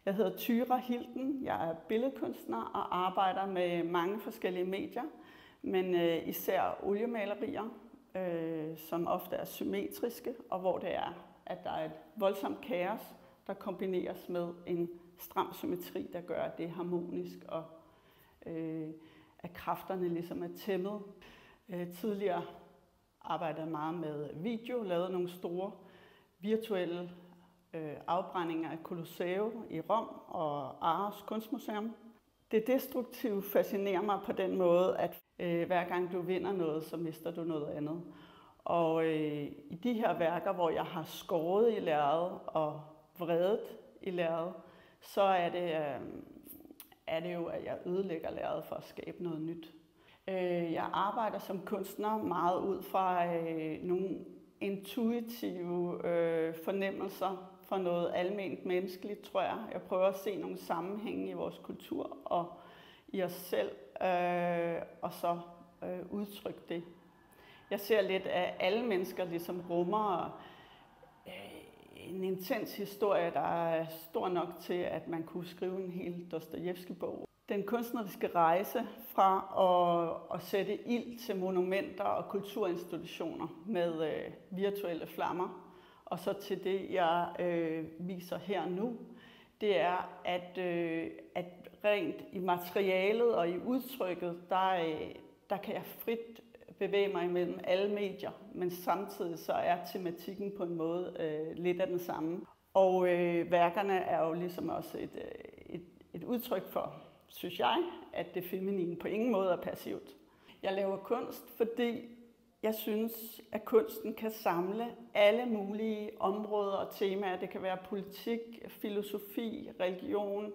Jeg hedder Thyra Hilden, jeg er billedkunstner og arbejder med mange forskellige medier, men især oliemalerier, som ofte er symmetriske, og hvor det er, at der er et voldsomt kaos, der kombineres med en stram symmetri, der gør, at det er harmonisk, og at kræfterne ligesom er tæmmet. Tidligere arbejdede jeg meget med video, lavede nogle store virtuelle afbrændinger af Colosseum i Rom og Aarhus Kunstmuseum. Det destruktive fascinerer mig på den måde, at hver gang du vinder noget, så mister du noget andet. Og i de her værker, hvor jeg har skåret i lærredet og vredet i lærredet, så er det jo, at jeg ødelægger lærredet for at skabe noget nyt. Jeg arbejder som kunstner meget ud fra nogle intuitive fornemmelser for noget alment menneskeligt, tror jeg. Jeg prøver at se nogle sammenhænge i vores kultur og i os selv, og så udtrykke det. Jeg ser lidt, at alle mennesker ligesom rummer en intens historie, der er stor nok til, at man kunne skrive en hel Dostojevskij-bog. Den kunstneriske rejse fra at sætte ild til monumenter og kulturinstitutioner med virtuelle flammer, og så til det, jeg viser her nu, det er, at rent i materialet og i udtrykket, der kan jeg frit bevæge mig imellem alle medier, men samtidig så er tematikken på en måde lidt af den samme. Og værkerne er jo ligesom også et udtryk for, synes jeg, at det feminine på ingen måde er passivt. Jeg laver kunst, fordi jeg synes, at kunsten kan samle alle mulige områder og temaer. Det kan være politik, filosofi, religion,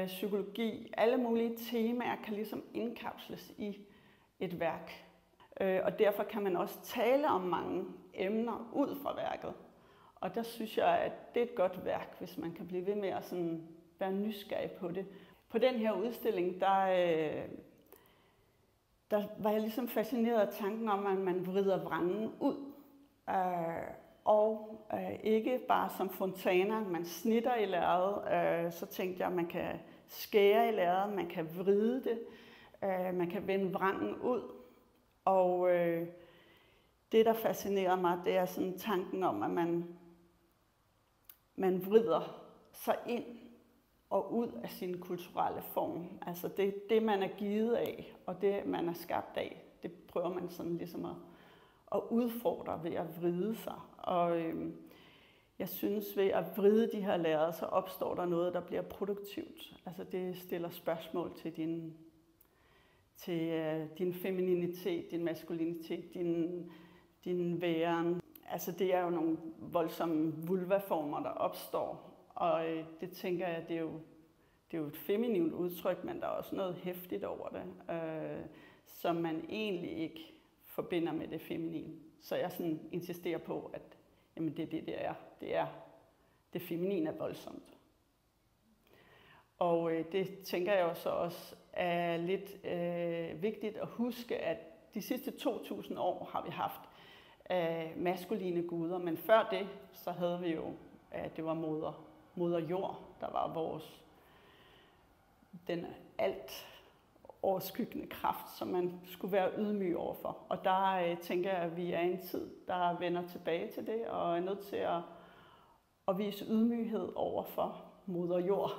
psykologi. Alle mulige temaer kan ligesom indkapsles i et værk. Og derfor kan man også tale om mange emner ud fra værket. Og der synes jeg, at det er et godt værk, hvis man kan blive ved med at sådan være nysgerrig på det. På den her udstilling, der var jeg ligesom fascineret af tanken om, at man vrider vrangen ud. Og ikke bare som fontæner, man snitter i lærredet. Så tænkte jeg, at man kan skære i lærredet, man kan vride det, man kan vende vrangen ud. Og det, der fascinerer mig, det er sådan tanken om, at man vrider sig ind og ud af sin kulturelle form. Altså det man er givet af, og det, man er skabt af, det prøver man sådan ligesom at udfordre ved at vride sig. Og jeg synes, ved at vride de her lærreder, så opstår der noget, der bliver produktivt. Altså det stiller spørgsmål til din femininitet, din maskulinitet, din væren. Altså det er jo nogle voldsomme vulvaformer, der opstår. Og det tænker jeg, det er jo et feminint udtryk, men der er også noget hæftigt over det, som man egentlig ikke forbinder med det feminine. Så jeg sådan insisterer på, at jamen det er. Det feminine er voldsomt. Og det tænker jeg jo så også er lidt vigtigt at huske, at de sidste 2000 år har vi haft maskuline guder, men før det, så havde vi jo, at det var moder jord, der var den alt overskyggende kraft, som man skulle være ydmyg overfor. Og der tænker jeg, at vi er i en tid, der vender tilbage til det, og er nødt til at vise ydmyghed overfor moder jord.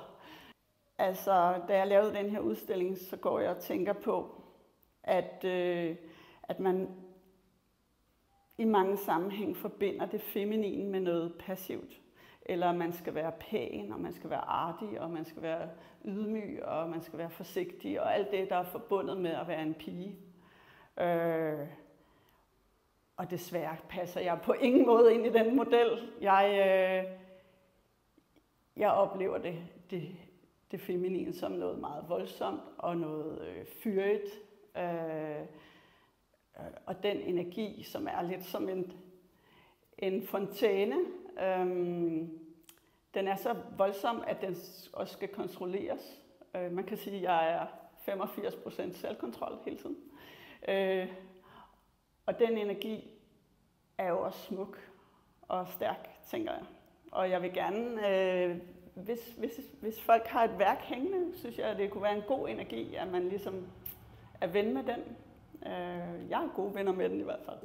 Altså, da jeg lavede den her udstilling, så går jeg og tænker på, at man i mange sammenhæng forbinder det feminine med noget passivt. Eller man skal være pæn, og man skal være artig, og man skal være ydmyg, og man skal være forsigtig, og alt det, der er forbundet med at være en pige. Og desværre passer jeg på ingen måde ind i den model. Jeg oplever det feminine som noget meget voldsomt og noget fyrigt. Og den energi, som er lidt som en fontæne, den er så voldsom, at den også skal kontrolleres. Man kan sige, at jeg er 85% selvkontrol hele tiden. Og den energi er jo også smuk og stærk, tænker jeg. Og jeg vil gerne hvis folk har et værk hængende, synes jeg, at det kunne være en god energi, at man ligesom er ven med den. Jeg er gode venner med den i hvert fald.